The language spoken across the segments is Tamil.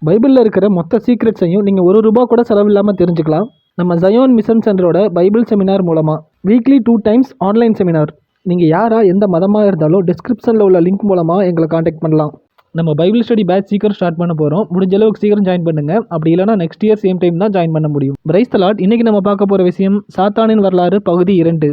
பைபிளில் இருக்கிற மொத்த சீக்ரெட்ஸையும் நீங்கள் ₹1 கூட செலவில்லாமல் தெரிஞ்சுக்கலாம் நம்ம ஜயோன் மிஷன் சென்டரோட பைபிள் செமினார் மூலமாக. Weekly 2 times online seminar. நீங்கள் யாராக எந்த மதமாக இருந்தாலும் டிஸ்கிரிப்ஷனில் உள்ள லிங்க் மூலமாக எங்களை காண்டாக்ட் பண்ணலாம். நம்ம பைபிள் ஸ்டடி பேட்ச் சீக்கிரம் ஸ்டார்ட் பண்ண போகிறோம். முடிஞ்ச அளவுக்கு சீக்கிரம் ஜாயின் பண்ணுங்கள். அப்படி இல்லைனா நெக்ஸ்ட் இயர் சேம் டைம் தான் ஜாயின் பண்ண முடியும். Praise the Lord. இன்றைக்கி நம்ம பார்க்க போகிற விஷயம் சாத்தானின் வரலாறு பகுதி 2,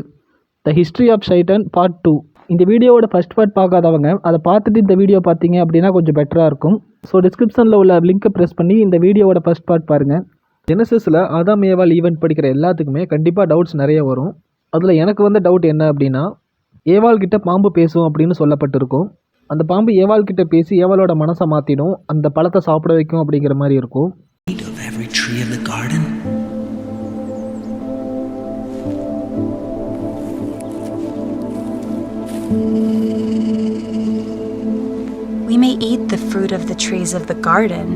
the history of Satan part 2. இந்த வீடியோவோட ஃபர்ஸ்ட் பார்ட் பார்க்காதவங்க அதை பார்த்துட்டு இந்த வீடியோ பார்த்தீங்க அப்படின்னா கொஞ்சம் பெட்டராக இருக்கும். ஸோ டிஸ்கிரிப்ஷனில் உள்ள லிங்க்கை ப்ரெஸ் பண்ணி இந்த வீடியோவோட ஃபர்ஸ்ட் பார்ட் பாருங்கள். ஜெனசிஸில் ஆதாம் ஏவாள் ஈவெண்ட் படிக்கிற எல்லாத்துக்குமே கண்டிப்பாக டவுட்ஸ் நிறைய வரும். அதில் எனக்கு வந்த டவுட் என்ன அப்படின்னா, ஏவாள் கிட்ட பாம்பு பேசும் அப்படின்னு சொல்லப்பட்டிருக்கும். அந்த பாம்பு ஏவாள் கிட்ட பேசி ஏவாளோட மனசை மாற்றிடும், அந்த பழத்தை சாப்பிட வைக்கும் அப்படிங்கிற மாதிரி இருக்கும். We may eat the fruit of the trees of the garden,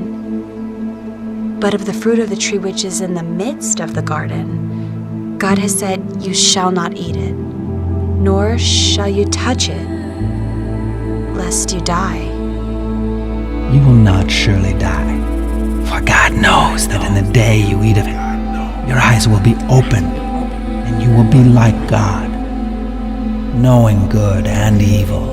but of the fruit of the tree which is in the midst of the garden, God has said, "You shall not eat it, nor shall you touch it, lest you die." You will not surely die, for God knows that in the day you eat of it, your eyes will be opened, and you will be like God, knowing good and evil.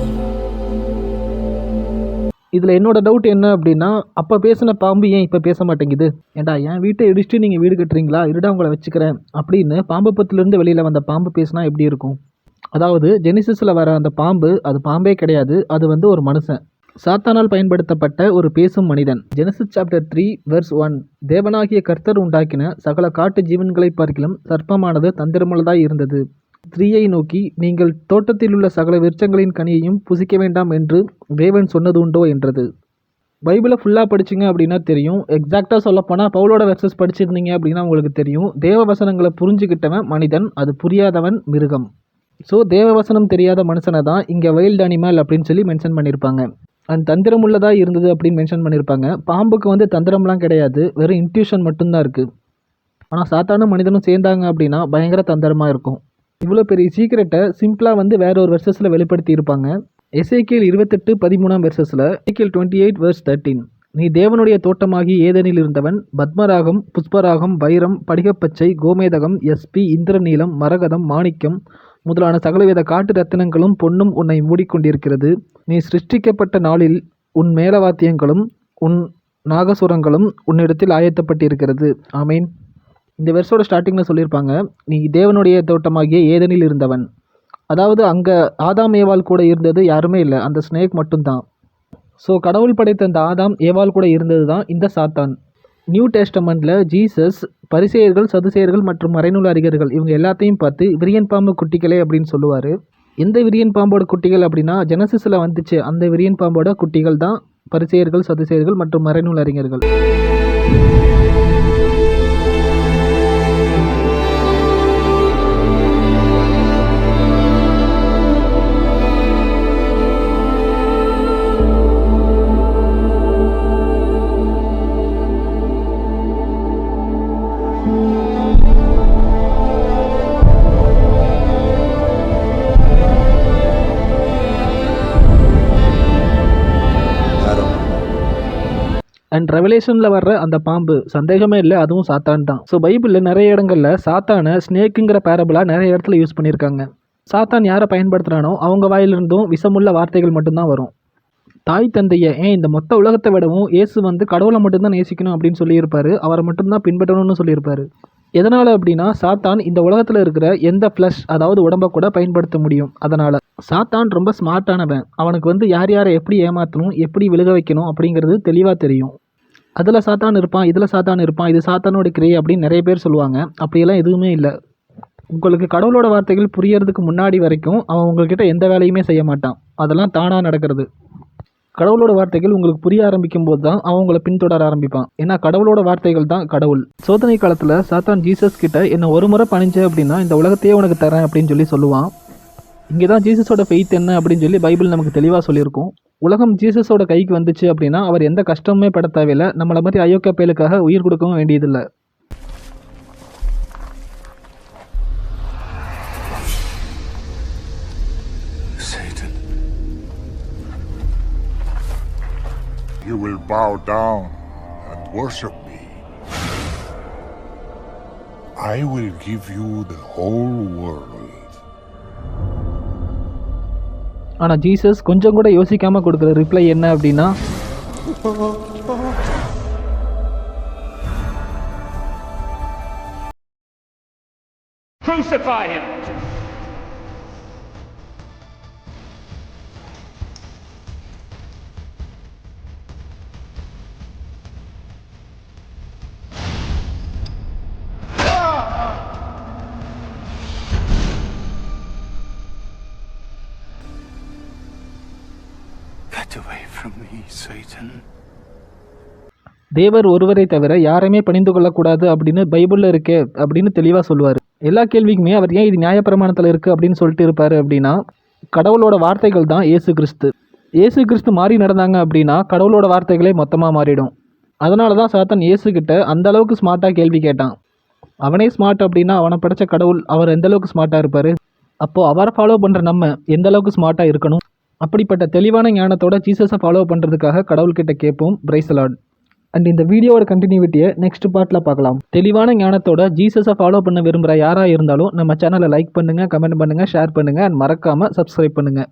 இதில் என்னோட டவுட் என்ன அப்படின்னா, அப்போ பேசின பாம்பு ஏன் இப்போ பேச மாட்டேங்குது? ஏண்டா என் வீட்டை இடிச்சுட்டு நீங்கள் வீடு கட்டுறீங்களா, இருடா உங்களை வச்சுக்கிறேன் அப்படின்னு பாம்பு பத்திலிருந்து வெளியில் வந்த பாம்பு பேசினா எப்படி இருக்கும்? அதாவது ஜெனிசிஸில் வர அந்த பாம்பு அது பாம்பே கிடையாது, அது ஒரு மனுஷன், சாத்தானால் பயன்படுத்தப்பட்ட ஒரு பேசும் மனிதன். ஜெனசிஸ் சாப்டர் 3 verse 1, தேவனாகிய கர்த்தர் உண்டாக்கின சகல காட்டு ஜீவன்களை பார்க்கிலும் சர்ப்பமானது தந்திரமுள்ளதாய் இருந்தது. 3 நோக்கி, நீங்கள் தோட்டத்தில் உள்ள சகல விருட்சங்களின் கனியையும் புசிக்க வேண்டாம் என்று தேவன் சொன்னது உண்டோ என்றது. பைபிளை ஃபுல்லாக படிச்சிங்க அப்படின்னா தெரியும். எக்ஸாக்டாக சொல்லப்போனால் பவுலோட வெர்சஸ் படிச்சிருந்தீங்க அப்படின்னா உங்களுக்கு தெரியும். தேவ வசனங்களை புரிஞ்சுக்கிட்டவன் மனிதன், அது புரியாதவன் மிருகம். ஸோ தேவ வசனம் தெரியாத மனுஷனை தான் இங்கே வைல்டு அனிமல் அப்படின்னு சொல்லி மென்ஷன் பண்ணியிருப்பாங்க. அண்ட் தந்திரமுள்ளதாக இருந்தது அப்படின்னு மென்ஷன் பண்ணியிருப்பாங்க. பாம்புக்கு தந்திரம்லாம் கிடையாது, வெறும் இன்ட்யூஷன் மட்டும்தான் இருக்குது. ஆனால் சாத்தானும் மனிதனும் சேர்ந்தாங்க அப்படின்னா பயங்கர தந்திரமாக இருக்கும். இவ்வளோ பெரிய சீக்கிரட்டை சிம்பிளாக வேற ஒரு வெர்சஸில் வெளிப்படுத்தி இருப்பாங்க. எசேக்கியேல் 28:13 வெர்சஸில், எசேக்கியேல் 28 verse 13, நீ தேவனுடைய தோட்டமாகி ஏதேனில் இருந்தவன், பத்மராகம், புஷ்பராகம், வைரம், படிகப்பச்சை, கோமேதகம், எஸ்பி, இந்திரநீலம், மரகதம், மாணிக்கம் முதலான சகலவித காட்டு ரத்தினங்களும் பொன்னும் உன்னை மூடிக்கொண்டிருக்கிறது. நீ சிருஷ்டிக்கப்பட்ட நாளில் உன் மேலவாத்தியங்களும் உன் நாகசுரங்களும் உன்னிடத்தில் ஆயத்தப்பட்டிருக்கிறது. ஆமீன். இந்த வெர்ஸோட ஸ்டார்டிங்கில் சொல்லியிருப்பாங்க, நீ தேவனுடைய தோட்டமாகிய ஏதேனில் இருந்தவன். அதாவது அங்கே ஆதாம் ஏவாள் கூட இருந்தது யாருமே இல்லை, அந்த ஸ்னேக் மட்டும்தான். ஸோ கடவுள் படைத்த அந்த ஆதாம் ஏவாள் கூட இருந்தது தான் இந்த சாத்தான். நியூ டெஸ்டமெண்ட்டில் ஜீசஸ் பரிசேயர்கள், சதுசேயர்கள் மற்றும் மறைநூல் அறிஞர்கள் இவங்க எல்லாத்தையும் பார்த்து விரியன் பாம்பு குட்டிகளே அப்படின்னு சொல்லுவார். எந்த விரியன் பாம்போட குட்டிகள் அப்படின்னா, ஜெனசிஸில் வந்துச்சு அந்த விரியன் பாம்போட குட்டிகள் தான் பரிசேயர்கள், சதுசேயர்கள் மற்றும் மறைநூல் அறிஞர்கள். அண்ட் ரெவலேஷனில் வர்ற அந்த பாம்பு சந்தேகமே இல்லை, அதுவும் சாத்தான் தான். ஸோ பைபிளில் நிறைய இடங்களில் சாத்தானை ஸ்னேக்குங்கிற பேரபிளாக நிறைய இடத்துல யூஸ் பண்ணியிருக்காங்க. சாத்தான் யாரை பயன்படுத்துகிறானோ அவங்க வாயிலிருந்தும் விஷமுள்ள வார்த்தைகள் மட்டும்தான் வரும். தாய் தந்தையை இந்த மொத்த உலகத்தை விடவும் இயேசு கடவுளை மட்டும்தான் நேசிக்கணும் அப்படின்னு சொல்லியிருப்பார், அவரை மட்டும்தான் பின்பற்றணும்னு சொல்லியிருப்பார். எதனால் அப்படின்னா, சாத்தான் இந்த உலகத்தில் இருக்கிற எந்த ஃப்ளஷ் அதாவது உடம்பை கூட பயன்படுத்த முடியும். அதனால் சாத்தான் ரொம்ப ஸ்மார்ட்டானவன். அவனுக்கு யார் யாரை எப்படி ஏமாற்றணும், எப்படி விழுக வைக்கணும் அப்படிங்கிறது தெளிவாக தெரியும். அதில் சாத்தான் இருப்பான், இதில் சாத்தான் இருப்பான், இது சாத்தானோட கிரியை அப்படின்னு நிறைய பேர் சொல்லுவாங்க. அப்படியெல்லாம் எதுவுமே இல்லை. உங்களுக்கு கடவுளோட வார்த்தைகள் புரியறதுக்கு முன்னாடி வரைக்கும் அவன் உங்கள்கிட்ட எந்த வேலையுமே செய்ய மாட்டான். அதெல்லாம் தானாக நடக்கிறது. கடவுளோட வார்த்தைகள் உங்களுக்கு புரிய ஆரம்பிக்கும் போது தான் அவன் உங்களை பின்தொடர ஆரம்பிப்பான். ஏன்னா கடவுளோட வார்த்தைகள் தான் கடவுள். சோதனை காலத்தில் சாத்தான் ஜீசஸ் கிட்ட என்ன ஒரு முறை பணிஞ்ச அப்படின்னா இந்த உலகத்தையே உனக்கு தரேன் அப்படின்னு சொல்லுவான். இங்கே தான் ஜீசஸோட ஃபெய்த் என்ன அப்படின்னு சொல்லி பைபிள் நமக்கு தெளிவாக சொல்லியிருக்கும். உலகம் ஜீசஸோட கைக்கு வந்துச்சு அப்படின்னா அவர் எந்த கஷ்டமுமே பட தேவையில்லை. நம்மளை மாதிரி அயோக்கிய பயலுக்காக உயிர் கொடுக்கவும் வேண்டியதில்லை. You will bow down and worship me, I will give you the whole world. ஆனால் ஜீசஸ் கொஞ்சம் கூட யோசிக்காமல் கொடுக்குற ரிப்ளை என்ன அப்படின்னா, Crucify him! Get away from me, Satan. தேவர் ஒருவரை தவிர யாரையுமே பணிந்து கொள்ளக்கூடாது அப்படின்னு பைபிளில் இருக்கே அப்படின்னு தெளிவாக சொல்லுவார். எல்லா கேள்விக்குமே அவர் ஏன் இது நியாயப்பிரமாணத்தில் இருக்குது அப்படின்னு சொல்லிட்டு இருப்பார் அப்படின்னா, கடவுளோட வார்த்தைகள் தான் இயேசு கிறிஸ்து. இயேசு கிறிஸ்து மாறி நடந்தாங்க அப்படின்னா கடவுளோட வார்த்தைகளே மொத்தமாக மாறிடும். அதனால தான் சாத்தான் இயேசுக்கிட்ட அந்த அளவுக்கு ஸ்மார்ட்டாக கேள்வி கேட்டான். அவனே ஸ்மார்ட் அப்படின்னா அவனை படைச்ச கடவுள் அவர் எந்த அளவுக்கு ஸ்மார்ட்டாக இருப்பார்? அப்போது அவரை ஃபாலோ பண்ணுற நம்ம எந்த அளவுக்கு ஸ்மார்ட்டாக இருக்கணும்? அப்படிப்பட்ட தெளிவான ஞானத்தோட ஜீசஸை ஃபாலோ பண்ணுறதுக்காக கடவுள்கிட்ட கேட்போம். Price the Lord. அண்ட் இந்த வீடியோவோட கண்டினியூட்டியை நெக்ஸ்ட் பார்ட்டில் பார்க்கலாம். தெளிவான ஞானத்தோட ஜீசஸை ஃபாலோ பண்ண விரும்புகிற யாராக இருந்தாலும் நம்ம சேனலை லைக் பண்ணுங்கள், கமெண்ட் பண்ணுங்கள், ஷேர் பண்ணுங்கள் அண்ட் மறக்காமல் சப்ஸ்கிரைப் பண்ணுங்கள்.